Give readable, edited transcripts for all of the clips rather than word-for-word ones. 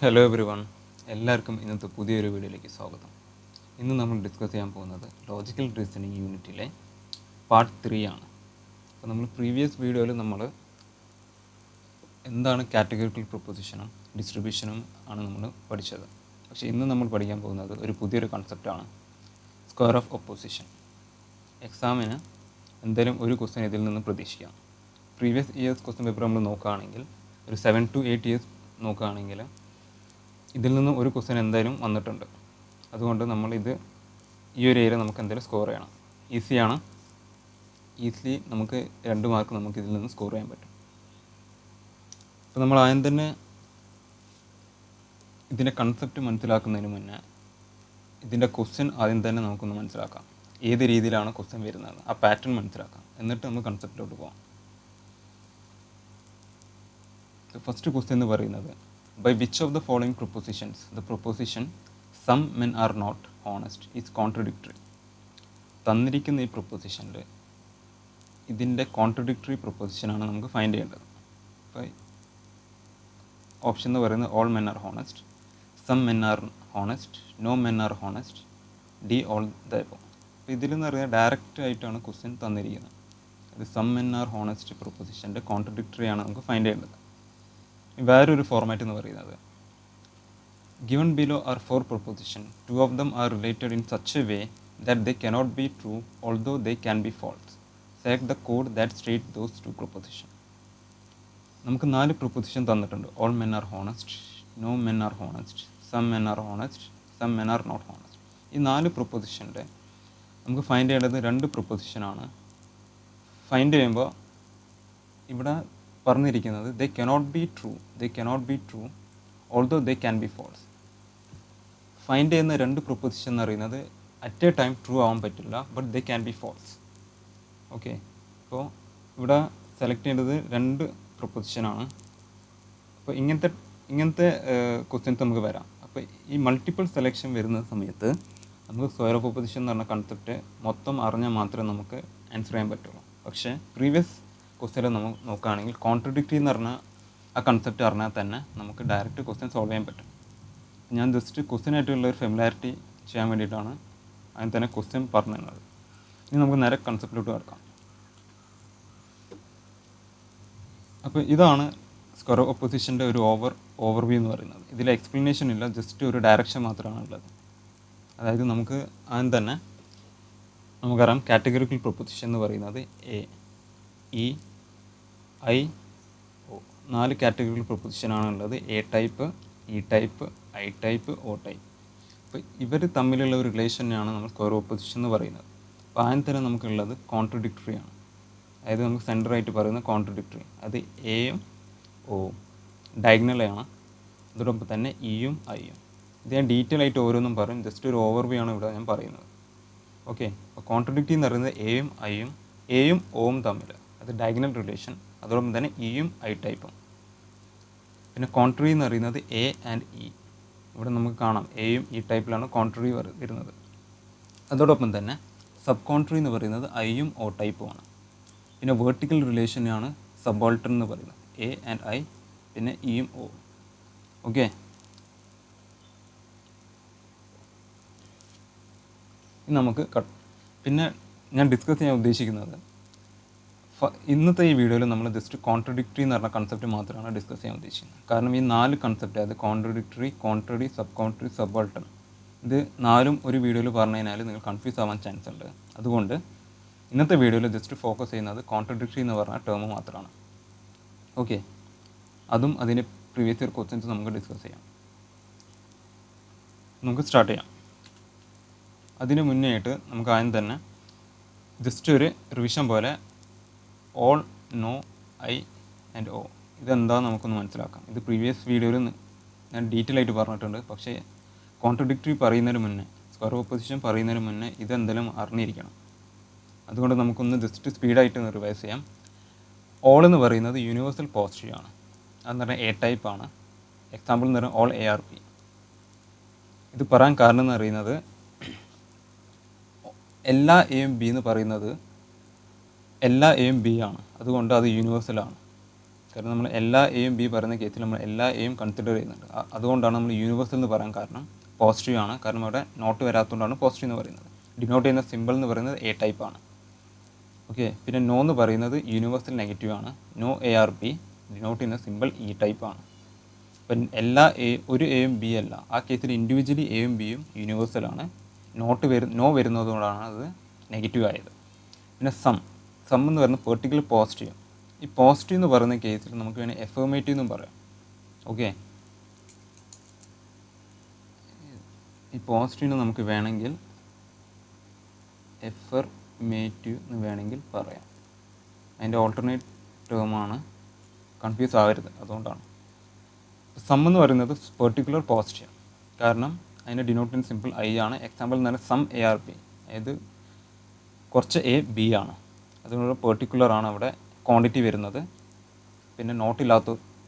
Hello every one, എല്ലാവർക്കും ഇന്നത്തെ പുതിയൊരു വീഡിയോയിലേക്ക് സ്വാഗതം. ഇന്ന് നമ്മൾ ഡിസ്കസ് ചെയ്യാൻ പോകുന്നത് ലോജിക്കൽ റീസണിങ് യൂണിറ്റിലെ പാർട്ട് 3 ആണ്. അപ്പോൾ നമ്മൾ പ്രീവിയസ് വീഡിയോയിൽ നമ്മൾ എന്താണ് കാറ്റഗറിക്കൽ പ്രൊപ്പോസിഷനും ഡിസ്ട്രിബ്യൂഷനും ആണ് നമ്മൾ പഠിച്ചത്. പക്ഷേ ഇന്ന് നമ്മൾ പഠിക്കാൻ പോകുന്നത് ഒരു പുതിയൊരു കൺസെപ്റ്റാണ്, സ്ക്വയർ ഓഫ് ഒപ്പോസിഷൻ. എക്സാമിന് എന്തായാലും ഒരു ക്വസ്റ്റ്യൻ ഇതിൽ നിന്ന് പ്രതീക്ഷിക്കാം. പ്രീവിയസ് ഇയേഴ്സ് ക്വസ്റ്റ്യൻ പേപ്പർ നമ്മൾ നോക്കുകയാണെങ്കിൽ ഒരു 7 to 8 ഇയേഴ്സ് നോക്കുകയാണെങ്കിൽ ഇതിൽ നിന്ന് ഒരു ക്വസ്റ്റ്യൻ എന്തായാലും വന്നിട്ടുണ്ട്. അതുകൊണ്ട് നമ്മളിത് ഈ ഒരു ഏരിയ നമുക്ക് എന്തായാലും സ്കോർ ചെയ്യണം. ഈസിലി നമുക്ക് 2 മാർക്ക് നമുക്ക് ഇതിൽ നിന്ന് സ്കോർ ചെയ്യാൻ പറ്റും. അപ്പോൾ നമ്മൾ ആദ്യം തന്നെ ഇതിൻ്റെ കൺസെപ്റ്റ് മനസ്സിലാക്കുന്നതിന് മുന്നേ ഇതിൻ്റെ ക്വസ്റ്റ്യൻ ആദ്യം തന്നെ നമുക്കൊന്ന് മനസ്സിലാക്കാം. ഏത് രീതിയിലാണ് ക്വസ്റ്റ്യൻ വരുന്നത്, ആ പാറ്റേൺ മനസ്സിലാക്കാം. എന്നിട്ട് നമുക്ക് കൺസെപ്റ്റിലോട്ട് പോകാം. ഫസ്റ്റ് ക്വസ്റ്റ്യൻ എന്ന് പറയുന്നത്, by which of the following propositions the proposition some men are not honest is contradictory? തന്നിരിക്കുന്ന ഈ പ്രൊപ്പോസിഷനിൽ ഇതിൻ്റെ കോൺട്രഡിക്ടറി പ്രൊപ്പോസിഷനാണ് നമുക്ക് ഫൈൻഡ് ചെയ്യേണ്ടത്. അപ്പോൾ ഓപ്ഷൻ എന്ന് പറയുന്നത് all men are honest, some men are honest, no men are honest, D all the above. അപ്പോൾ ഇതിലെന്ന് പറയുന്നത് ഡയറക്റ്റ് ആയിട്ടാണ് ക്വസ്റ്റ്യൻ തന്നിരിക്കുന്നത്. ഇത് സം മെൻ ആർ ഹോണസ്റ്റ് പ്രൊപ്പോസിഷൻ്റെ കോൺട്രഡിക്ടറി ആണ് നമുക്ക് ഫൈൻഡ് ചെയ്യേണ്ടത്. വേറൊരു ഫോർമാറ്റ് എന്ന് പറയുന്നത്, given below are 4 propositions, 2 of them are related in such a way that they cannot be true although they can be false. Select the code that states those 2 propositions. നമുക്ക് 4 proposition തന്നിട്ടുണ്ട്. All men are honest, no men are honest, some men are honest, some men are not honest. ഈ 4 പ്രൊപ്പോസിഷൻ്റെ നമുക്ക് find ചെയ്യേണ്ടത് 2 പ്രൊപ്പോസിഷനാണ്. Find ചെയ്യുമ്പോൾ ഇവിടെ പറഞ്ഞിരിക്കുന്നത് they cannot be true although they can be false. Find ചെയ്യുന്ന 2 proposition എന്ന് പറയുന്നത് അറ്റ് എ ടൈം ട്രൂ ആവാൻ പറ്റില്ല, but they can be false. Okay, അപ്പോൾ ഇവിടെ സെലക്ട് ചെയ്യേണ്ടത് 2 പ്രൊപ്പോസിഷനാണ്. അപ്പോൾ ഇങ്ങനത്തെ ക്വസ്റ്റ്യൻസ് നമുക്ക് വരാം. അപ്പോൾ ഈ മൾട്ടിപ്പിൾ സെലക്ഷൻ വരുന്ന സമയത്ത് നമുക്ക് സ്ക്വയർ ഓഫ് ഒപ്പോസിഷൻ എന്ന് പറഞ്ഞ കൺസെപ്റ്റ് മൊത്തം അറിഞ്ഞാൽ മാത്രമേ നമുക്ക് ആൻസർ ചെയ്യാൻ പറ്റുള്ളൂ. പക്ഷേ പ്രീവിയസ് ക്വസ്റ്റ്യൻ നമ്മൾ നോക്കുകയാണെങ്കിൽ കോൺട്രഡിക്ടറി എന്ന് പറഞ്ഞാൽ ആ കൺസെപ്റ്റ് അറിഞ്ഞാൽ തന്നെ നമുക്ക് ഡയറക്റ്റ് ക്വസ്റ്റ്യൻ സോൾവ് ചെയ്യാൻ പറ്റും. ഞാൻ ജസ്റ്റ് ക്വസ്റ്റ്യനായിട്ടുള്ള ഒരു ഫെമിലാരിറ്റി ചെയ്യാൻ വേണ്ടിയിട്ടാണ് അതിന് തന്നെ ക്വസ്റ്റ്യൻ പറഞ്ഞു തന്നത്. ഇനി നമുക്ക് നേരെ കൺസെപ്റ്റിലോട്ട് കിടക്കാം. അപ്പോൾ ഇതാണ് സ്ക്വയർ ഒപ്പോസിഷൻ്റെ ഒരു ഓവർവ്യൂ എന്ന് പറയുന്നത്. ഇതിൽ എക്സ്പ്ലനേഷൻ ഇല്ല, ജസ്റ്റ് ഒരു ഡയറക്ഷൻ മാത്രമാണ് ഉള്ളത്. അതായത് നമുക്ക് ആദ്യം തന്നെ നമുക്കറിയാം കാറ്റഗറിക്കൽ പ്രൊപ്പോസിഷൻ എന്ന് പറയുന്നത് A, E, I, O 4 categorical പ്രൊപ്പോസിഷനാണ് ഉള്ളത്. A type, E type, I type, O type. അപ്പോൾ ഇവർ തമ്മിലുള്ള ഒരു റിലേഷനെയാണ് നമ്മൾ സ്ക്വയർ ഒപ്പോസിഷൻ എന്ന് പറയുന്നത്. അപ്പോൾ ആദ്യം തന്നെ നമുക്കുള്ളത് കോൺട്രഡിക്ടറി ആണ്. അതായത് നമുക്ക് സെൻറ്ററായിട്ട് പറയുന്ന കോൺട്രഡിക്ടറി, അത് എയും ഒയും ഡയഗണലാണ്. അതോടൊപ്പം തന്നെ ഇയും ഐയും. ഇത് ഞാൻ ഡീറ്റെയിൽ ആയിട്ട് ഓരോന്നും പറയും, ജസ്റ്റ് ഒരു ഓവർവ്യൂ ആണ് ഇവിടെ ഞാൻ പറയുന്നത്. ഓക്കെ, അപ്പോൾ കോൺട്രഡിക്ടറി എന്ന് പറയുന്നത് എയും ഒയും തമ്മിൽ, അത് ഡയഗണൽ റിലേഷൻ. അതോടൊപ്പം തന്നെ ഇയും ഐ ടൈപ്പും. പിന്നെ കോൺട്രറി എന്ന് പറയുന്നത് എ ആൻഡ് ഇ. ഇവിടെ നമുക്ക് കാണാം എയും ഇ ടൈപ്പിലാണ് കോൺട്രറി വരുന്നത്. അതോടൊപ്പം തന്നെ സബ് കോൺട്രറി എന്ന് പറയുന്നത് ഐയും ഒ ടൈപ്പുമാണ്. പിന്നെ വേർട്ടിക്കൽ റിലേഷനാണ് സബോൾട്ടൺ എന്ന് പറയുന്നത്, എ ആൻഡ് ഐ, പിന്നെ ഇയും ഒ. ഓക്കെ, ഇനി നമുക്ക് പിന്നെ ഞാൻ ഡിസ്കസ് ചെയ്യാൻ ഉദ്ദേശിക്കുന്നത് ഇന്നത്തെ ഈ വീഡിയോയിൽ നമ്മൾ ജസ്റ്റ് കോൺട്രഡിക്ടറി എന്ന് പറഞ്ഞ കൺസെപ്റ്റ് മാത്രമാണ് ഡിസ്കസ് ചെയ്യാൻ ഉദ്ദേശിക്കുന്നത്. കാരണം ഈ 4 കൺസെപ്റ്റ്, അതായത് കോൺട്രഡിക്ടറി, കോൺട്രറി, സബ് കോൺട്രറി, സബോൾട്ടൺ, ഇത് 4ഉം ഒരു വീഡിയോയിൽ പറഞ്ഞു കഴിഞ്ഞാൽ നിങ്ങൾ കൺഫ്യൂസ് ആവാൻ ചാൻസ് ഉണ്ട്. അതുകൊണ്ട് ഇന്നത്തെ വീഡിയോയിൽ ജസ്റ്റ് ഫോക്കസ് ചെയ്യുന്നത് കോൺട്രഡിക്ടറി എന്ന് പറഞ്ഞ ടേം മാത്രമാണ്. ഓക്കെ, അതും അതിൻ്റെ പ്രീവിയസ് ഇയർ ക്വസ്റ്റ്യൻസ് നമുക്ക് ഡിസ്കസ് ചെയ്യാം. നമുക്ക് സ്റ്റാർട്ട് ചെയ്യാം. അതിന് മുന്നേ ആയിട്ട് നമുക്ക് ആദ്യം തന്നെ ജസ്റ്റ് ഒരു റിവിഷൻ പോലെ all, no, I and O ഇതെന്താണെന്ന് നമുക്കൊന്ന് മനസ്സിലാക്കാം. ഇത് പ്രീവിയസ് വീഡിയോയിൽ ഞാൻ ഡീറ്റെയിൽ ആയിട്ട് പറഞ്ഞിട്ടുണ്ട്. പക്ഷേ കോൺട്രഡിക്ടറി പറയുന്നതിന് മുന്നേ, സ്ക്വയർ ഒപ്പോസിഷൻ പറയുന്നതിന് മുന്നേ ഇതെന്തെങ്കിലും അറിഞ്ഞിരിക്കണം. അതുകൊണ്ട് നമുക്കൊന്ന് ജസ്റ്റ് സ്പീഡായിട്ട് റിവൈസ് ചെയ്യാം. ഓൾ എന്ന് പറയുന്നത് യൂണിവേഴ്സൽ പോസിറ്റീവ് ആണ്. അതെന്ന് പറഞ്ഞാൽ എ ടൈപ്പാണ്. എക്സാമ്പിൾ എന്ന് പറഞ്ഞാൽ ഓൾ എ ആർ പി. ഇത് പറയാൻ കാരണം എന്ന് പറയുന്നത് എല്ലാ എയും ബി എന്ന് പറയുന്നത് എല്ലാ എയും ബി ആണ്. അതുകൊണ്ട് അത് യൂണിവേഴ്സലാണ്. കാരണം നമ്മൾ എല്ലാ എയും ബി പറയുന്ന കേസിൽ നമ്മൾ എല്ലാ എയും കൺസിഡർ ചെയ്യുന്നുണ്ട്. അതുകൊണ്ടാണ് നമ്മൾ യൂണിവേഴ്സൽ എന്ന് പറയാൻ കാരണം പോസിറ്റീവ് ആണ്. കാരണം അവിടെ നോട്ട് വരാത്തതുകൊണ്ടാണ് പോസിറ്റീവ് എന്ന് പറയുന്നത്. ഡിനോട്ട് ചെയ്യുന്ന സിമ്പിൾ എന്ന് പറയുന്നത് എ ടൈപ്പ് ആണ്. ഓക്കെ, പിന്നെ നോ എന്ന് പറയുന്നത് യൂണിവേഴ്സൽ നെഗറ്റീവ് ആണ്. No A are B denote ചെയ്യുന്ന സിമ്പിൾ ഇ ടൈപ്പ് ആണ്. അപ്പം എല്ലാ ഒരു എയും ബി അല്ല, ആ കേസിൽ ഇൻഡിവിജ്വലി എയും ബിയും യൂണിവേഴ്സലാണ്. നോ വരുന്നതുകൊണ്ടാണ് അത് നെഗറ്റീവ് ആയത്. പിന്നെ സം എന്ന് പറയുന്നത് പെർട്ടിക്കുലർ പോസിറ്റീവ്. ഈ പോസിറ്റീവ് എന്ന് പറയുന്ന കേസിൽ നമുക്ക് വേണമെങ്കിൽ എഫർമേറ്റീവ് എന്നും പറയാം. ഓക്കെ, ഈ പോസിറ്റീവിന് നമുക്ക് വേണമെങ്കിൽ എഫർമേറ്റീവ് എന്ന് വേണമെങ്കിൽ പറയാം. അതിൻ്റെ ഓൾട്ടർനേറ്റ് ടേമാണ്, കൺഫ്യൂസ് ആവരുത്, അതുകൊണ്ടാണ്. സം എന്ന് പറയുന്നത് പെർട്ടിക്കുലർ പോസിറ്റീവ്, കാരണം അതിൻ്റെ ഡിനോട്ടിങ് സിമ്പിൾ ഐ ആണ്. എക്സാമ്പിൾ എന്ന് പറഞ്ഞാൽ സം എ ആർ ബി, അതായത് കുറച്ച് എ ബി ആണ്, അതുകൊണ്ട് പെർട്ടിക്കുലർ ആണ് അവിടെ ക്വാണ്ടിറ്റി വരുന്നത്. പിന്നെ നോട്ട്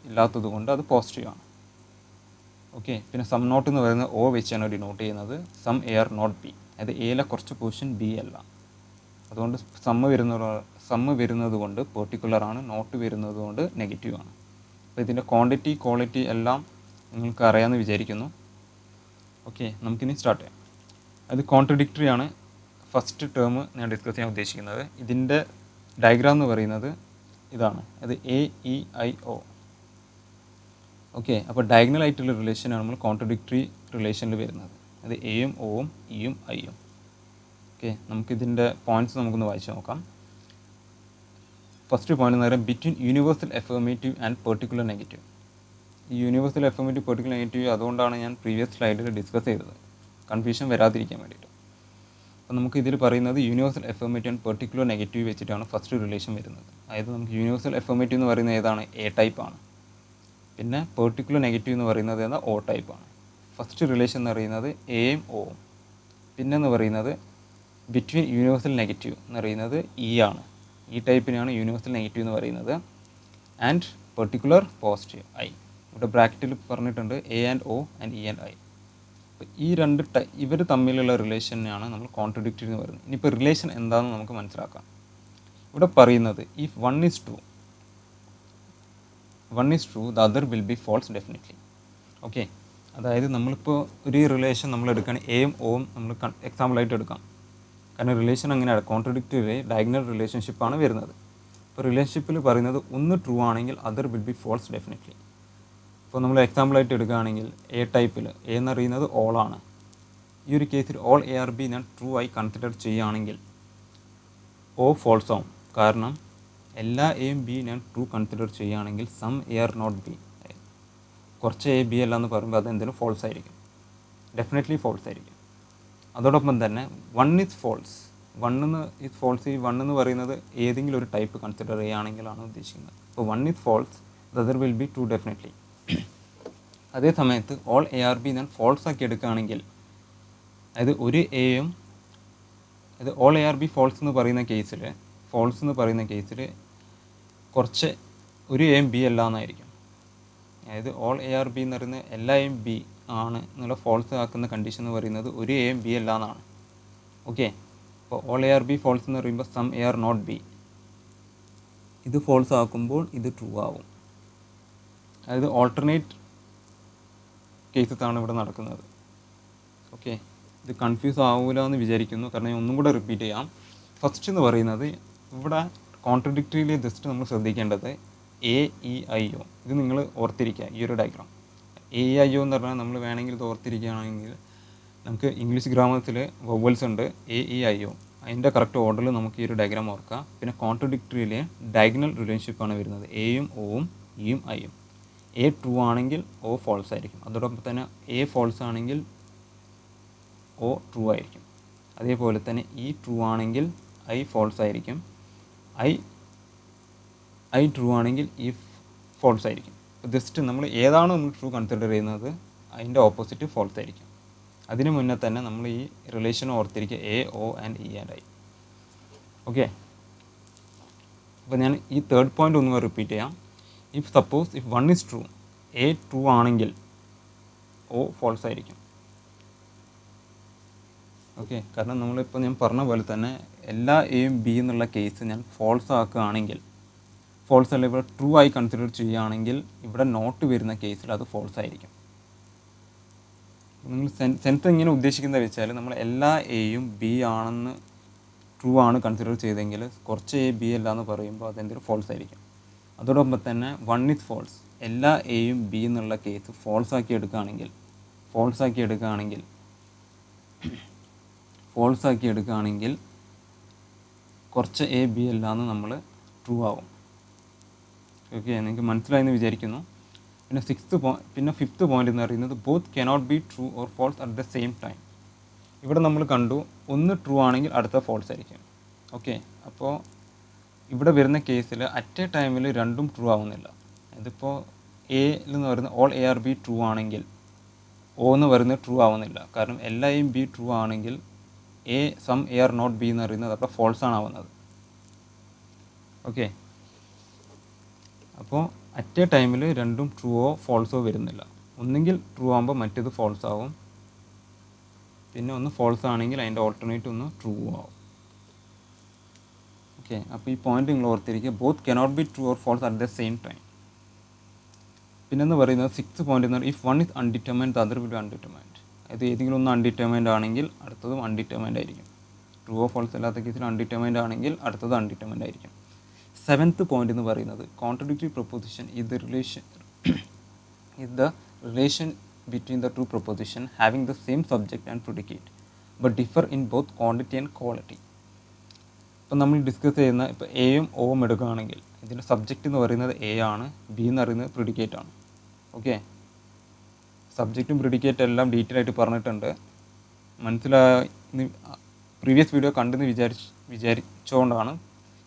ഇല്ലാത്തത് കൊണ്ട് അത് പോസിറ്റീവ് ആണ്. ഓക്കെ, പിന്നെ സം നോട്ട് എന്ന് പറയുന്നത് ഒ വെച്ചാണ് ഡിനോട്ട് ചെയ്യുന്നത്. Some A are not B, അതായത് എയിലെ കുറച്ച് പൊസിഷൻ ബി അല്ല, അതുകൊണ്ട് സമ്മ് വരുന്നത് കൊണ്ട് പെർട്ടിക്കുലർ ആണ്, നോട്ട് വരുന്നത് കൊണ്ട് നെഗറ്റീവ് ആണ്. അപ്പോൾ ഇതിൻ്റെ ക്വാണ്ടിറ്റി ക്വാളിറ്റി എല്ലാം നിങ്ങൾക്ക് അറിയാമെന്ന് വിചാരിക്കുന്നു. ഓക്കെ, നമുക്കിനി സ്റ്റാർട്ട് ചെയ്യാം. അത് കോൺട്രഡിക്ടറി ആണ് ഫസ്റ്റ് ടേം ഞാൻ ഡിസ്കസ് ചെയ്യാൻ ഉദ്ദേശിക്കുന്നത്. ഇതിൻ്റെ ഡയഗ്രാം എന്ന് പറയുന്നത് ഇതാണ്, അത് A E I O. Okay, അപ്പോൾ ഡയഗണൽ ആയിട്ടുള്ള റിലേഷനാണ് നമ്മൾ കോൺട്രഡിക്ടറി റിലേഷനിൽ വരുന്നത്. അത് എയും ഒവും ഇയും ഐയും. ഓക്കെ, നമുക്കിതിൻ്റെ പോയിൻറ്റ്സ് നമുക്കൊന്ന് വായിച്ച് നോക്കാം. ഫസ്റ്റ് പോയിന്റ് എന്ന് പറയുന്നത് between universal affirmative and particular negative. ഈ യൂണിവേഴ്സൽ എഫർമേറ്റീവ് പെർട്ടിക്കുലർ നെഗറ്റീവ് അതുകൊണ്ടാണ് ഞാൻ പ്രീവിയസ് സ്ലൈഡിൽ ഡിസ്കസ് ചെയ്തത്, കൺഫ്യൂഷൻ വരാതിരിക്കാൻ വേണ്ടിയിട്ട്. അപ്പോൾ നമുക്ക് ഇതിൽ പറയുന്നത് universal affirmative and particular negative വെച്ചിട്ടാണ് ഫസ്റ്റ് റിലേഷൻ വരുന്നത്. അതായത് നമുക്ക് യൂണിവേഴ്സൽ എഫർമേറ്റീവ് എന്ന് പറയുന്നത് ഏതാണ്? എ ടൈപ്പ് ആണ്. പിന്നെ പെർട്ടിക്കുലർ നെഗറ്റീവ് എന്ന് പറയുന്നത് ഏതാണ്? ഒ ടൈപ്പ് ആണ്. ഫസ്റ്റ് റിലേഷൻ എന്ന് പറയുന്നത് എയും ഒവും. പിന്നെ എന്ന് പറയുന്നത് ബിറ്റ്വീൻ യൂണിവേഴ്സൽ നെഗറ്റീവ് എന്ന് പറയുന്നത് ഇ ആണ്. ഈ ടൈപ്പിനാണ് യൂണിവേഴ്സൽ നെഗറ്റീവ് എന്ന് പറയുന്നത്. And particular positive I. ഇവിടെ ബ്രാക്കറ്റിൽ പറഞ്ഞിട്ടുണ്ട് A and O and E and I. അപ്പോൾ ഈ രണ്ട് ഇവർ തമ്മിലുള്ള റിലേഷനാണ് നമ്മൾ കോൺട്രഡിക്ടറി എന്ന് പറയുന്നത്. ഇനിയിപ്പോൾ റിലേഷൻ എന്താണെന്ന് നമുക്ക് മനസ്സിലാക്കാം. ഇവിടെ പറയുന്നത് if one is true the other will be false definitely. Okay, അതായത് നമ്മളിപ്പോൾ ഒരു റിലേഷൻ നമ്മൾ എടുക്കുകയാണെങ്കിൽ എയും ഒവും നമ്മൾ എക്സാമ്പിളായിട്ട് എടുക്കാം. കാരണം റിലേഷൻ അങ്ങനെയാണ്, കോൺട്രഡിക്ടറി ഡയഗണൽ റിലേഷൻഷിപ്പാണ് വരുന്നത്. ഇപ്പോൾ റിലേഷൻഷിപ്പിൽ പറയുന്നത് ഒന്ന് ട്രൂ ആണെങ്കിൽ other will be false definitely. ഇപ്പോൾ നമ്മൾ എക്സാമ്പിളായിട്ട് എടുക്കുകയാണെങ്കിൽ എ ടൈപ്പിൽ എ എന്നറിയുന്നത് ഓൾ ആണ്. ഈ ഒരു കേസിൽ ഓൾ എ ആർ ബി ഞാൻ ട്രൂ ആയി കൺസിഡർ ചെയ്യുകയാണെങ്കിൽ ഒ ഫോൾസ് ആവും. കാരണം എല്ലാ എയും ബി ഞാൻ ട്രൂ കൺസിഡർ ചെയ്യുകയാണെങ്കിൽ some A are not B, കുറച്ച് എ ബി അല്ല എന്ന് പറയുമ്പോൾ അത് എന്തെങ്കിലും ഫോൾസ് ആയിരിക്കും, ഡെഫിനറ്റ്ലി ഫോൾസ് ആയിരിക്കും. അതോടൊപ്പം തന്നെ വൺ ഈസ് ഫോൾസ്. ഈ വൺ എന്ന് പറയുന്നത് ഏതെങ്കിലും ഒരു ടൈപ്പ് കൺസിഡർ ചെയ്യുകയാണെങ്കിലാണ് ഉദ്ദേശിക്കുന്നത്. അപ്പോൾ one is false, the other will be true definitely. അതേ സമയത്ത് ഓൾ എ ആർ ബി ഞാൻ ഫോൾസ് ആക്കി എടുക്കുകയാണെങ്കിൽ, അതായത് ഒരു എയും അത് all A are B false എന്ന് പറയുന്ന കേസിൽ കുറച്ച് ഒരു എയും ബി അല്ല എന്നായിരിക്കും. അതായത് ഓൾ എ ആർ ബി എന്ന് പറയുന്നത് എല്ലാ എയും ബി ആണ് എന്നുള്ള ഫോൾസ് ആക്കുന്ന കണ്ടീഷൻ എന്ന് പറയുന്നത് ഒരു എയും ബി അല്ല എന്നാണ്. ഓക്കെ, അപ്പോൾ all A are B false എന്ന് പറയുമ്പോൾ some A are not B, ഇത് ഫോൾസ് ആക്കുമ്പോൾ ഇത് ട്രൂ ആവും. അതായത് ഓൾട്ടർനേറ്റ് കേസസ് ആണ് ഇവിടെ നടക്കുന്നത്. ഓക്കെ, ഇത് കൺഫ്യൂസ് ആവില്ല എന്ന് വിചാരിക്കുന്നു. കാരണം ഞാൻ ഒന്നും കൂടെ റിപ്പീറ്റ് ചെയ്യാം. ഫസ്റ്റ് എന്ന് പറയുന്നത് ഇവിടെ കോൺട്രഡിക്ടറിയിൽ ജസ്റ്റ് നമ്മൾ ശ്രദ്ധിക്കേണ്ടത് എ ഇ ഐ ഒ. ഇത് നിങ്ങൾ ഓർത്തിരിക്കുക, ഈ ഒരു diagram. A E I O എന്ന് പറഞ്ഞാൽ നമ്മൾ വേണമെങ്കിൽ ഇത് ഓർത്തിരിക്കുകയാണെങ്കിൽ നമുക്ക് ഇംഗ്ലീഷ് ഗ്രാമത്തിൽ വവൽസ് ഉണ്ട് എ ഇ ഐ ഒ. അതിൻ്റെ കറക്റ്റ് ഓർഡറിൽ നമുക്ക് ഈ ഒരു ഡയഗ്രാം ഓർക്കാം. പിന്നെ കോൺട്രഡിക്ടറിയിൽ ഡയഗണൽ റിലേഷൻഷിപ്പാണ് വരുന്നത്, എയും ഒവും ഇയും ഐയും. എ ട്രൂ ആണെങ്കിൽ ഒ ഫോൾസ് ആയിരിക്കും. അതോടൊപ്പം തന്നെ എ ഫോൾസ് ആണെങ്കിൽ ഒ ട്രൂ ആയിരിക്കും. അതേപോലെ തന്നെ ഇ ട്രൂ ആണെങ്കിൽ ഐ ഫോൾസ് ആയിരിക്കും. ഐ ട്രൂ ആണെങ്കിൽ ഇ ഫോൾസ് ആയിരിക്കും. ജസ്റ്റ് നമ്മൾ ഏതാണോ നമ്മൾ ട്രൂ കൺസിഡർ ചെയ്യുന്നത് അതിൻ്റെ ഓപ്പോസിറ്റ് ഫോൾസ് ആയിരിക്കും. അതിന് മുന്നേ തന്നെ നമ്മൾ ഈ റിലേഷൻ ഓർത്തിരിക്കുക, A O and E and I. Okay, അപ്പോൾ ഞാൻ ഈ തേർഡ് പോയിൻ്റ് ഒന്ന് റിപ്പീറ്റ് ചെയ്യാം. If one is true, A true ആണെങ്കിൽ ഒ ഫോൾസ് ആയിരിക്കും. ഓക്കെ, കാരണം നമ്മളിപ്പോൾ ഞാൻ പറഞ്ഞ പോലെ തന്നെ എല്ലാ എയും ബി എന്നുള്ള കേസ് ഞാൻ ഫോൾസ് ആക്കുകയാണെങ്കിൽ ഫോൾസ് അല്ല ഇവിടെ ട്രൂ ആയി കൺസിഡർ ചെയ്യുകയാണെങ്കിൽ ഇവിടെ നോട്ട് വരുന്ന കേസിൽ അത് ഫോൾസ് ആയിരിക്കും. നിങ്ങൾ സെൻസ് ഇങ്ങനെ ഉദ്ദേശിക്കുന്നത് വെച്ചാൽ നമ്മൾ എല്ലാ എയും ബി ആണെന്ന് ട്രൂ ആണ് കൺസിഡർ ചെയ്തെങ്കിൽ കുറച്ച് എ ബി അല്ല എന്ന് പറയുമ്പോൾ അതെന്തെങ്കിലും ഫോൾസ് ആയിരിക്കും. അതോടൊപ്പം തന്നെ വൺ ഇസ് ഫോൾസ്, എല്ലാ എയും ബി എന്നുള്ള കേസ് ഫോൾസ് ആക്കി എടുക്കുകയാണെങ്കിൽ കുറച്ച് എ ബി അല്ല എന്ന് നമ്മൾ ട്രൂ ആവും. ഓക്കെ, നിങ്ങൾക്ക് മനസ്സിലായെന്ന് വിചാരിക്കുന്നു. പിന്നെ ഫിഫ്ത്ത് പോയിന്റ് എന്ന് പറയുന്നത് both cannot be true or false at the same time. ഇവിടെ നമ്മൾ കണ്ടു ഒന്ന് ട്രൂ ആണെങ്കിൽ അടുത്ത ഫോൾസ് ആയിരിക്കും. ഓക്കെ, അപ്പോൾ ഇവിടെ വരുന്ന കേസിൽ അറ്റ് എ ടൈമിൽ രണ്ടും ട്രൂ ആവുന്നില്ല. ഇതിപ്പോൾ എന്ന് പറയുന്ന all A are B true ആണെങ്കിൽ ഒ എന്ന് പറയുന്നത് ട്രൂ ആവുന്നില്ല. കാരണം എല്ലാ എയും ബി ട്രൂ ആണെങ്കിൽ some A are not B എന്ന് പറയുന്നത് അപ്പോൾ ഫോൾസ് ആണ് ആവുന്നത്. ഓക്കെ, അപ്പോൾ അറ്റ് എ ടൈമിൽ രണ്ടും ട്രൂവോ ഫോൾസോ വരുന്നില്ല. ഒന്നെങ്കിൽ ട്രൂ ആകുമ്പോൾ മറ്റേത് ഫോൾസ് ആവും, പിന്നെ ഒന്ന് ഫോൾസ് ആണെങ്കിൽ അതിൻ്റെ ഓൾട്ടർനേറ്റ് ഒന്ന് ട്രൂ ആവും. ഓക്കെ, അപ്പോൾ ഈ പോയിന്റ് നിങ്ങൾ ഓർത്തിരിക്കുക, both cannot be true or false at the same time. പിന്നെന്ന് പറയുന്നത് സിക്സ് പോയിന്റ് എന്ന് പറയുന്നത് if one is undetermined the other will be undetermined. അത് ഏതെങ്കിലും ഒന്ന് അൺഡിറ്റർമൈൻഡ് ആണെങ്കിൽ അടുത്തതും അൺഡിറ്റർമൈൻഡ് ആയിരിക്കും. ട്രൂ ഓർ ഫോൾസ് അല്ലാത്ത കേസിൽ അൺഡിറ്റർമൈൻഡ് ആണെങ്കിൽ അടുത്തത് അൺഡിറ്റർമൈൻഡ് ആയിരിക്കും. സെവൻത്ത് പോയിന്റ് എന്ന് പറയുന്നത് contradictory proposition is the relation between the two proposition having the same subject and predicate but differ in both quantity and quality. ഇപ്പം നമ്മൾ ഡിസ്കസ് ചെയ്യുന്ന ഇപ്പോൾ എയും ഓയും എടുക്കുകയാണെങ്കിൽ ഇതിൻ്റെ സബ്ജക്റ്റ് എന്ന് പറയുന്നത് എ ആണ്, ബി എന്ന് പറയുന്നത് പ്രിഡിക്കേറ്റ് ആണ്. ഓക്കെ, സബ്ജക്റ്റും പ്രിഡിക്കേറ്റ് എല്ലാം ഡീറ്റെയിൽ ആയിട്ട് പറഞ്ഞിട്ടുണ്ട്. പ്രീവിയസ് വീഡിയോ കണ്ടെന്ന് വിചാരിച്ചുകൊണ്ടാണ്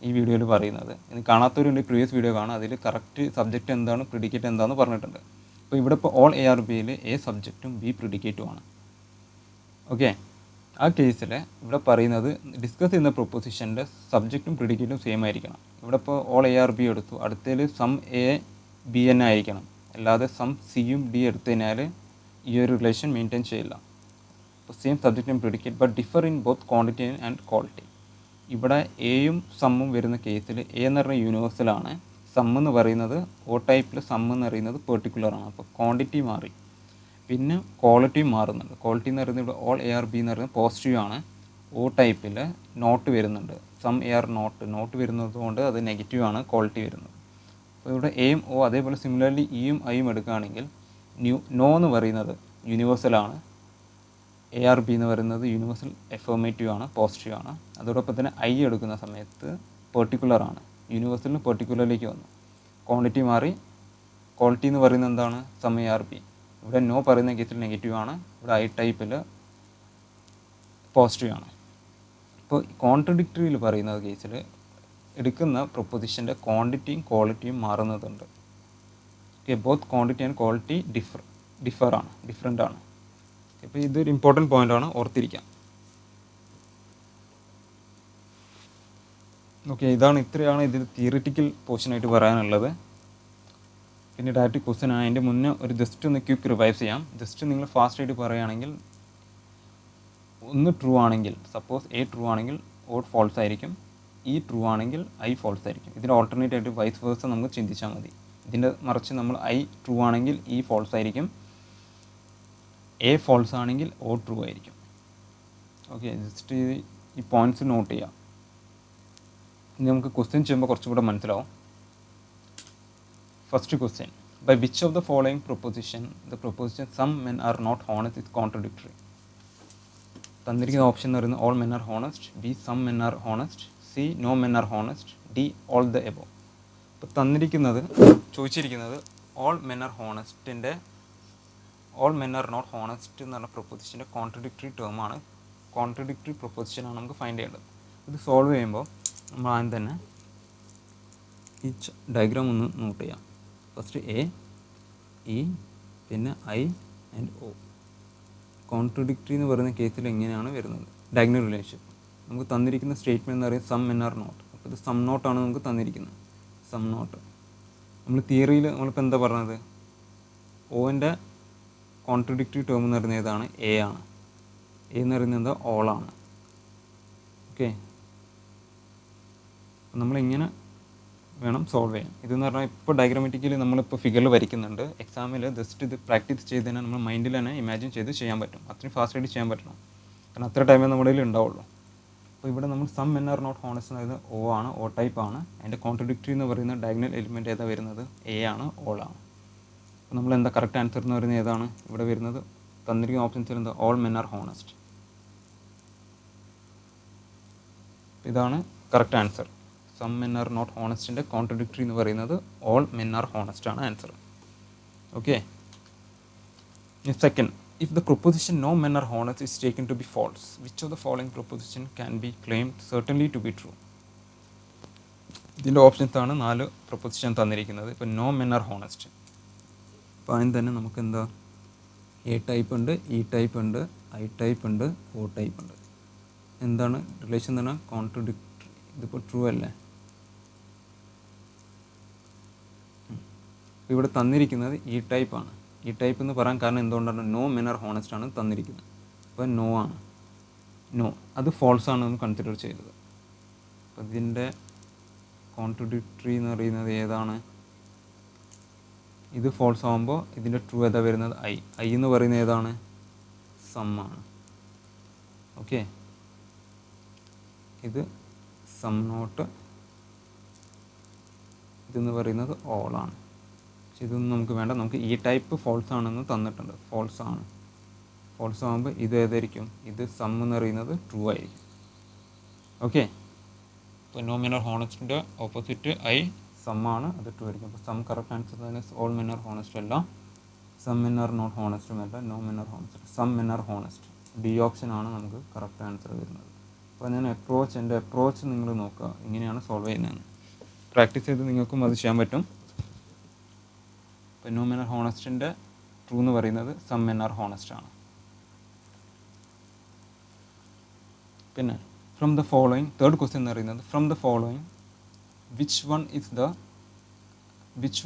ഈ വീഡിയോയിൽ പറയുന്നത്. ഇനി കാണാത്തവരുണ്ട് പ്രീവിയസ് വീഡിയോ കാണാം, അതിൽ കറക്റ്റ് സബ്ജക്റ്റ് എന്താണ് പ്രിഡിക്കേറ്റ് എന്താണെന്ന് പറഞ്ഞിട്ടുണ്ട്. അപ്പോൾ ഇവിടെ ഇപ്പോൾ ഓൾ എ ആർ ബിയിൽ എ സബ്ജക്റ്റും ബി പ്രിഡിക്കേറ്റുമാണ്. ഓക്കെ, ആ കേസിൽ ഇവിടെ പറയുന്നത് ഡിസ്കസ് ചെയ്യുന്ന പ്രൊപ്പോസിഷൻ്റെ സബ്ജക്റ്റും പ്രിഡിക്കേറ്റും സെയിം ആയിരിക്കണം. ഇവിടെ ഇപ്പോൾ ഓൾ എ ആർ ബി എടുത്തു, അടുത്തതിൽ സം എ ബി എൻ ആയിരിക്കണം, അല്ലാതെ സം സിയും ഡി എടുത്തു കഴിഞ്ഞാൽ ഈ ഒരു റിലേഷൻ മെയിൻറ്റെയിൻ ചെയ്യില്ല. അപ്പോൾ same subject and predicate but differ in both quantity and quality. ഇവിടെ എയും സമ്മും വരുന്ന കേസിൽ എ എന്ന് പറഞ്ഞ യൂണിവേഴ്സലാണ്, സം എന്ന് പറയുന്നത് ഓ ടൈപ്പിൽ സം എന്ന് പറയുന്നത് പെർട്ടിക്കുലറാണ്. അപ്പോൾ ക്വാണ്ടിറ്റി മാറി, പിന്നെ ക്വാളിറ്റിയും മാറുന്നുണ്ട്. ക്വാളിറ്റി എന്ന് പറയുന്നത് ഇവിടെ ഓൾ എ ആർ ബി എന്ന് പറയുന്നത് പോസിറ്റീവ് ആണ്, ഓ ടൈപ്പിൽ നോട്ട് വരുന്നുണ്ട്, സം എ ആർ നോട്ട് വരുന്നത് കൊണ്ട് അത് നെഗറ്റീവ് ആണ് ക്വാളിറ്റി വരുന്നത്. അപ്പോൾ ഇവിടെ എയും ഓ അതേപോലെ സിമിലർലി ഇയും ഐയും എടുക്കുകയാണെങ്കിൽ നോ എന്ന് പറയുന്നത് യൂണിവേഴ്സലാണ്, എ ആർ ബി എന്ന് പറയുന്നത് യൂണിവേഴ്സൽ എഫർമേറ്റീവ് ആണ്, പോസിറ്റീവ് ആണ്. അതോടൊപ്പം തന്നെ ഐ എടുക്കുന്ന സമയത്ത് പെർട്ടിക്കുലറാണ്, യൂണിവേഴ്സലിന് പെർട്ടിക്കുലറിലേക്ക് വന്നു, ക്വാണ്ടിറ്റി മാറി. ക്വാളിറ്റി എന്ന് പറയുന്നത് എന്താണ്, സം എ ആർ ബി. ഇവിടെ നോ പറയുന്ന കേസിൽ നെഗറ്റീവ് ആണ്, ഇവിടെ ഐ ടൈപ്പിൽ പോസിറ്റീവ് ആണ്. ഇപ്പോൾ കോൺട്രഡിക്ടറിയിൽ പറയുന്ന കേസിൽ എടുക്കുന്ന പ്രൊപ്പോസിഷൻ്റെ ക്വാണ്ടിറ്റിയും ക്വാളിറ്റിയും മാറുന്നതുണ്ട്. Okay, both quantity and quality different ആണ്. ഇപ്പോൾ ഇതൊരു ഇമ്പോർട്ടൻറ്റ് പോയിൻ്റാണ്, ഓർത്തിരിക്കാം. ഓക്കെ, ഇത്രയാണ് ഇതിൽ തിയറിറ്റിക്കൽ പോർഷനായിട്ട് പറയാനുള്ളത്. പിന്നെ ഡയറക്റ്റ് ക്വസ്റ്റ്യൻ ആണ്. അതിൻ്റെ മുന്നേ ഒരു ജസ്റ്റ് ഒന്ന് ക്വിക്ക് റിവൈസ് ചെയ്യാം. ജസ്റ്റ് നിങ്ങൾ ഫാസ്റ്റായിട്ട് പറയുകയാണെങ്കിൽ ഒന്ന് ട്രൂ ആണെങ്കിൽ, സപ്പോസ് എ ട്രൂ ആണെങ്കിൽ ഓ ഫോൾസ് ആയിരിക്കും, ഇ ട്രൂ ആണെങ്കിൽ ഐ ഫോൾസ് ആയിരിക്കും. ഇതിൻ്റെ ഓൾട്ടർനേറ്റ് ആയിട്ട് വൈസ് വേഴ്സ നമുക്ക് ചിന്തിച്ചാൽ മതി. ഇതിൻ്റെ മറിച്ച് നമ്മൾ ഐ ട്രൂ ആണെങ്കിൽ ഇ ഫോൾസ് ആയിരിക്കും, എ ഫോൾസ് ആണെങ്കിൽ ഓ ട്രൂ ആയിരിക്കും. ഓക്കെ, ജസ്റ്റ് ഈ പോയിൻറ്റ്സ് നോട്ട് ചെയ്യാം. ഇനി നമുക്ക് ക്വസ്റ്റ്യൻ ചെയ്യുമ്പോൾ കുറച്ചും കൂടെ മനസ്സിലാവും. First question, by which of the following proposition the proposition some men are not honest is contradictory. തന്നിരിക്കുന്ന ഓപ്ഷൻ എന്ന് പറയുന്നത് all men are honest, B some men are honest, C no men are honest, D all the above. ഇപ്പോൾ ചോദിച്ചിരിക്കുന്നത് all men are ഹോണസ്റ്റിൻ്റെ all men are not honest എന്ന് പറഞ്ഞ പ്രൊപ്പോസിഷൻ്റെ contradictory ടേമാണ്, contradictory പ്രൊപ്പോസിഷനാണ് നമുക്ക് find ചെയ്യേണ്ടത്. ഇത് സോൾവ് ചെയ്യുമ്പോൾ നമ്മൾ ആദ്യം തന്നെ ഈ ഡയഗ്രാം ഒന്ന് നോട്ട് ചെയ്യാം. ഫസ്റ്റ് എ, ഇ, പിന്നെ ഐ ആൻഡ് ഒ. കോൺട്രഡിക്ടറി എന്ന് പറയുന്ന കേസിൽ എങ്ങനെയാണ് വരുന്നത്, ഡയഗണൽ റിലേഷൻ. നമുക്ക് തന്നിരിക്കുന്ന സ്റ്റേറ്റ്മെൻറ്റ് എന്ന് പറയുന്നത് സം മെൻ ആർ നോട്ട്. അപ്പോൾ ഇത് സം നോട്ടാണ് നമുക്ക് തന്നിരിക്കുന്നത്, സം നോട്ട്. നമ്മൾ തിയറിയിൽ നമ്മളിപ്പോൾ എന്താ പറഞ്ഞത്, ഓൻ്റെ കോൺട്രഡിക്ടറി ടേം എന്ന് പറയുന്നത് ഏതാണ്, എ ആണ്. എ എന്ന് പറയുന്നത് എന്താ, ഓളാണ്. ഓക്കെ, നമ്മളിങ്ങനെ വേണം സോൾവ് ചെയ്യാൻ. ഇതെന്ന് പറഞ്ഞാൽ ഇപ്പോൾ ഡയഗ്രമാറ്റിക്കലി നമ്മളിപ്പോൾ ഫിഗറിൽ വരയ്ക്കുന്നുണ്ട്. എക്സാമിൽ ജസ്റ്റ് ഇത് പ്രാക്ടീസ് ചെയ്ത് തന്നെ നമ്മൾ മൈൻഡിൽ തന്നെ ഇമാജിൻ ചെയ്ത് ചെയ്യാൻ പറ്റും. അത്രയും ഫാസ്റ്റായിട്ട് ചെയ്യാൻ പറ്റണം. കാരണം അത്ര ടൈമേ നമ്മുടെ കയ്യിൽ ഉണ്ടാവുള്ളൂ. അപ്പോൾ ഇവിടെ നമ്മൾ some men are not honest എന്ന് പറയുന്നത് ഒ ആണ്, ഒ ടൈപ്പ് ആണ്. അതിൻ്റെ കോൺട്രഡിക്ടറി എന്ന് പറയുന്ന ഡയഗണൽ എലിമെൻറ്റ് ഏതാ വരുന്നത്? എ ആണ്, ഓൾ ആണ്. അപ്പോൾ നമ്മൾ എന്താ കറക്റ്റ് ആൻസർ എന്ന് പറയുന്നത് ഏതാണ് ഇവിടെ വരുന്നത്? തന്നിരിക്കുന്ന ഓപ്ഷൻസിൽ എന്താ? All men are honest. ഇതാണ് correct answer. Some men are not ഹോണസ്റ്റിൻ്റെ കോൺട്രഡിക്ടറി എന്ന് പറയുന്നത് ഓൾ മെൻ ആർ ഹോണസ്റ്റ് ആണ് answer. Okay. Second, if the proposition no men are honest is taken to be false, which of the following proposition can be claimed certainly to be true? ഇതിൻ്റെ options ആണ് 4 proposition തന്നിരിക്കുന്നത്. ഇപ്പോൾ no men are honest. അപ്പോൾ അതിന് തന്നെ നമുക്ക് എന്താ, A type ഉണ്ട്, ഇ ടൈപ്പ് ഉണ്ട്, ഐ ടൈപ്പ് ഉണ്ട്, ഒ ടൈപ്പ് ഉണ്ട്. എന്താണ് റിലേഷൻ എന്ന് പറഞ്ഞാൽ കോൺട്രഡിക്ടറി. ഇതിപ്പോൾ ട്രൂ അല്ലേ? ഇവിടെ തന്നിരിക്കുന്നത് ഇ ടൈപ്പാണ്. ഈ ടൈപ്പ് എന്ന് പറയാൻ കാരണം എന്തുകൊണ്ടാണ്? നോ മെൻ ആർ ഹോണസ്റ്റ് ആണ് തന്നിരിക്കുന്നത്. അപ്പോൾ നോ ആണ്. നോ അത് ഫോൾസ് ആണ് നമ്മൾ കൺസിഡർ ചെയ്തത്. അപ്പോൾ ഇതിൻ്റെ കോൺട്രഡിക്ടറി എന്ന് പറയുന്നത് ഏതാണ്? ഇത് ഫോൾസ് ആകുമ്പോൾ ഇതിൻ്റെ ട്രൂ ഏതാ വരുന്നത്? ഐ എന്ന് പറയുന്നത് ഏതാണ്? സം ആണ്. ഓക്കെ. ഇത് സം നോട്ട്, ഇതെന്ന് പറയുന്നത് ഓളാണ്. ഇതൊന്നും നമുക്ക് വേണ്ട. നമുക്ക് ഈ ടൈപ്പ് ഫോൾസ് ആണെന്ന് തന്നിട്ടുണ്ട്. ഫോൾസ് ആണ്. ഫോൾസ് ആകുമ്പോൾ ഇത് ഏതായിരിക്കും? ഇത് സം എന്ന് പറയുന്നത് ട്രൂ ആയിരിക്കും. ഓക്കെ. ഇപ്പോൾ നോ മെൻ ആർ ഹോണസ്റ്റിൻ്റെ ഓപ്പോസിറ്റ് ഐ സം ആണ്, അത് ട്രൂ ആയിരിക്കും. അപ്പോൾ സം കറക്റ്റ് ആൻസർ തന്നെ ഓൾ മെൻ ആർ ഹോണസ്റ്റ് അല്ല, സം മെൻ ആർ നോട്ട് ഹോണസ്റ്റും അല്ല, no men are honest, some men are honest. D option ആണ് നമുക്ക് കറക്റ്റ് ആൻസർ വരുന്നത്. അപ്പോൾ ഞാൻ എൻ്റെ അപ്രോച്ച് നിങ്ങൾ നോക്കുക, ഇങ്ങനെയാണ് സോൾവ് ചെയ്യുന്നതെന്ന്. പ്രാക്ടീസ് ചെയ്ത് നിങ്ങൾക്കും അത് ചെയ്യാൻ പറ്റും. ഇപ്പോൾ നോ മെൻ ആർ ഹോണസ്റ്റിൻ്റെ ട്രൂ എന്ന് പറയുന്നത് സം മെൻ ആർ ഹോണസ്റ്റ് ആണ്. പിന്നെ from the following, third question എന്ന് പറയുന്നത് from the following which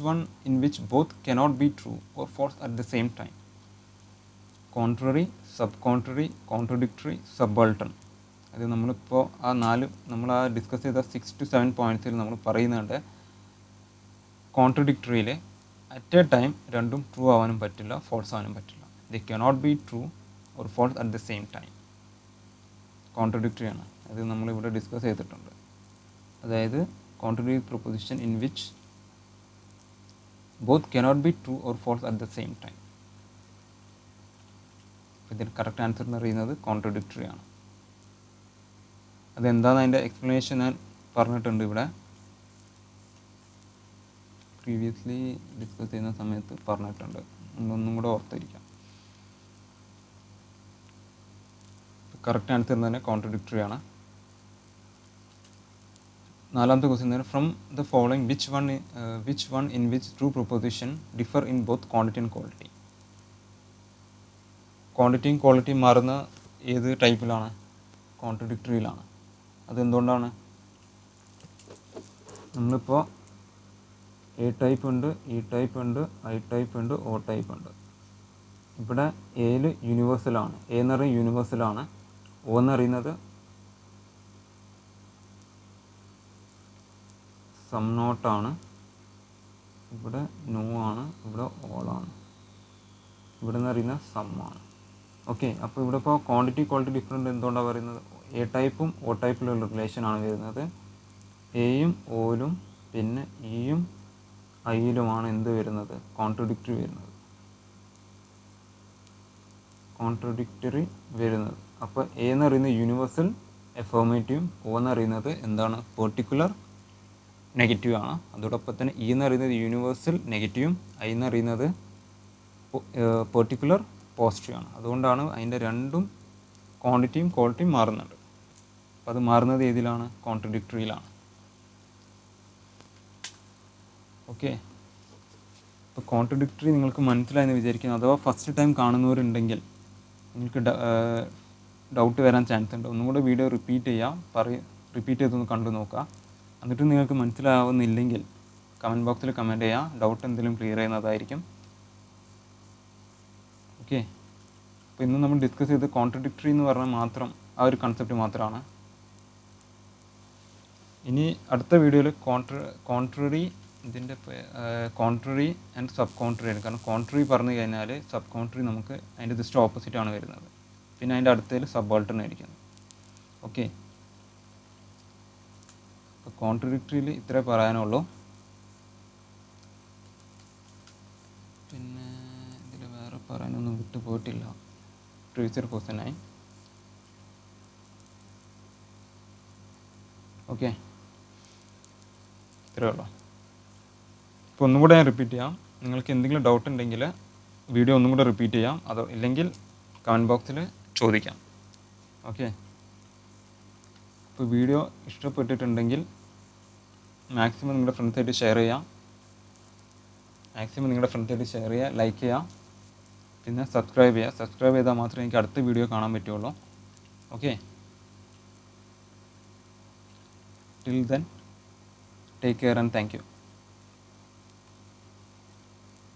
one in which both cannot be true or false at the same time? Contrary, subcontrary, contradictory, subaltern. അത് നമ്മളിപ്പോൾ നമ്മൾ discuss ചെയ്ത 6 to 7 പോയിൻറ്റ്സിൽ നമ്മൾ പറയുന്നുണ്ട്. കോൺട്രഡിക്ടറിയിൽ അറ്റ് എ ടൈം രണ്ടും ട്രൂ ആവാനും പറ്റില്ല, ഫോൾസ് ആവാനും പറ്റില്ല. They cannot be true or false at the same time. Contradictory ആണ്. അത് നമ്മളിവിടെ ഡിസ്കസ് ചെയ്തിട്ടുണ്ട്. അതായത് contrary proposition in which both cannot be true or false at the same time. ഇതിൻ്റെ കറക്റ്റ് ആൻസർ എന്ന് പറയുന്നത് കോൺട്രഡിക്ടറി ആണ്. അതെന്താണെന്ന് അതിൻ്റെ എക്സ്പ്ലനേഷൻ ഞാൻ പറഞ്ഞിട്ടുണ്ട് ഇവിടെ. പ്രീവിയസ്ലി ഡിസ്കസ് ചെയ്യുന്ന സമയത്ത് പറഞ്ഞിട്ടുണ്ട്. ഒന്നും കൂടെ ഓർത്തിരിക്കാം. കറക്റ്റ് ആൻസർ തന്നെ കോൺട്രഡിക്ടറി ആണ്. നാലാമത്തെ ക്വസ്റ്റ്യൻ തന്നെ from the following which one in which true proposition differ in both quantity and quality? ക്വാണ്ടിറ്റിയും ക്വാളിറ്റിയും മാറുന്ന ഏത് ടൈപ്പിലാണ്? കോൺട്രഡിക്ടറിയിലാണ്. അതെന്തുകൊണ്ടാണ്? നമ്മളിപ്പോൾ എ ടൈപ്പ് ഉണ്ട്, ഇ ടൈപ്പ് ഉണ്ട്, ഐ ടൈപ്പ് ഉണ്ട്, ഒ ടൈപ്പ് ഉണ്ട്. ഇവിടെ എയിൽ യൂണിവേഴ്സലാണ്. എ എന്ന് പറയുന്നത് യൂണിവേഴ്സലാണ്. ഒ എന്ന് പറയുന്നത് സം നോട്ടാണ്. ഇവിടെ നോ ആണ്, ഇവിടെ ഓളാണ്. ഇവിടെ എന്ന് പറയുന്നത് സം ആണ്. ഓക്കെ. അപ്പോൾ ഇവിടെ ഇപ്പോൾ ക്വാണ്ടിറ്റി ക്വാളിറ്റി ഡിഫറൻറ്റ് എന്തുകൊണ്ടാണ് പറയുന്നത്? എ ടൈപ്പും ഒ ടൈപ്പിലുള്ള റിലേഷനാണ് വരുന്നത്. എയും ഓയിലും പിന്നെ ഇയും ഐയിലുമാണ് എന്ത് വരുന്നത്? കോൺട്രഡിക്ടറി വരുന്നത്. കോൺട്രഡിക്ടറി വരുന്നത്. അപ്പോൾ എ എന്ന് പറയുന്നത് യൂണിവേഴ്സൽ എഫോർമേറ്റീവും ഒ എന്ന് പറയുന്നത് എന്താണ്? പെർട്ടിക്കുലർ നെഗറ്റീവ് ആണ്. അതോടൊപ്പം തന്നെ ഇ എന്ന് പറയുന്നത് യൂണിവേഴ്സൽ നെഗറ്റീവും ഐ എന്ന് പറയുന്നത് പെർട്ടിക്കുലർ പോസിറ്റീവ് ആണ്. അതുകൊണ്ടാണ് അതിൻ്റെ രണ്ടും ക്വാണ്ടിറ്റിയും ക്വാളിറ്റിയും മാറുന്നുണ്ട്. അപ്പോൾ അത് മാറുന്നത് ഏതിലാണ്? കോൺട്രഡിക്ടറിയിലാണ്. ഓക്കെ. ഇപ്പോൾ കോൺട്രഡിക്ടറി നിങ്ങൾക്ക് മനസ്സിലായെന്ന് വിചാരിക്കുന്നു. അഥവാ ഫസ്റ്റ് ടൈം കാണുന്നവരുണ്ടെങ്കിൽ നിങ്ങൾക്ക് ഡൗട്ട് വരാൻ ചാൻസ് ഉണ്ട്. ഒന്നും കൂടെ വീഡിയോ റിപ്പീറ്റ് ചെയ്തൊന്ന് കണ്ടു നോക്കുക. എന്നിട്ട് നിങ്ങൾക്ക് മനസ്സിലാവുന്നില്ലെങ്കിൽ കമൻറ്റ് ബോക്സിൽ കമൻറ്റ് ചെയ്യുക. ഡൗട്ട് എന്തെങ്കിലും ക്ലിയർ ചെയ്യുന്നതായിരിക്കും. ഓക്കെ. അപ്പോൾ ഇന്ന് നമ്മൾ ഡിസ്കസ് ചെയ്ത് കോൺട്രഡിക്ടറി എന്ന് പറഞ്ഞാൽ മാത്രം ആ ഒരു കൺസെപ്റ്റ് മാത്രമാണ്. ഇനി അടുത്ത വീഡിയോയിൽ കോൺട്രറി ഇതിൻ്റെ കോൺട്രറി ആൻഡ് സബ് കോൺട്രറി ആണ്. കാരണം കോൺട്രറി പറഞ്ഞു കഴിഞ്ഞാൽ സബ് കോൺട്രറി നമുക്ക് അതിൻ്റെ ജസ്റ്റ് ഓപ്പോസിറ്റാണ് വരുന്നത്. പിന്നെ അതിൻ്റെ അടുത്തതിൽ സബാൾട്ടൺ ആയിരിക്കുന്നത്. ഓക്കെ, അപ്പോൾ കോൺട്രഡിക്ടറിയിൽ ഇത്രേ പറയാനുള്ളൂ. പിന്നെ ഇതിൽ വേറെ പറയാനൊന്നും വിട്ടു പോയിട്ടില്ല. പ്രീവിയസ് ക്വസ്റ്റ്യനായി. ഓക്കെ, ഇത്രയേ ഉള്ളൂ. ഇപ്പോൾ ഒന്നും കൂടെ ഞാൻ റിപ്പീറ്റ് ചെയ്യാം. നിങ്ങൾക്ക് എന്തെങ്കിലും ഡൗട്ട് ഉണ്ടെങ്കിൽ വീഡിയോ ഒന്നും കൂടെ റിപ്പീറ്റ് ചെയ്യാം. അതോ ഇല്ലെങ്കിൽ കമൻറ്റ് ബോക്സിൽ ചോദിക്കാം. ഓക്കെ, ഇപ്പോൾ വീഡിയോ ഇഷ്ടപ്പെട്ടിട്ടുണ്ടെങ്കിൽ മാക്സിമം നിങ്ങളുടെ ഫ്രണ്ട്സായിട്ട് ഷെയർ ചെയ്യാം. ലൈക്ക് ചെയ്യുക, പിന്നെ സബ്സ്ക്രൈബ് ചെയ്യുക. സബ്സ്ക്രൈബ് ചെയ്താൽ മാത്രമേ എനിക്ക് അടുത്ത വീഡിയോ കാണാൻ പറ്റുള്ളൂ. Okay, till then take care and thank you.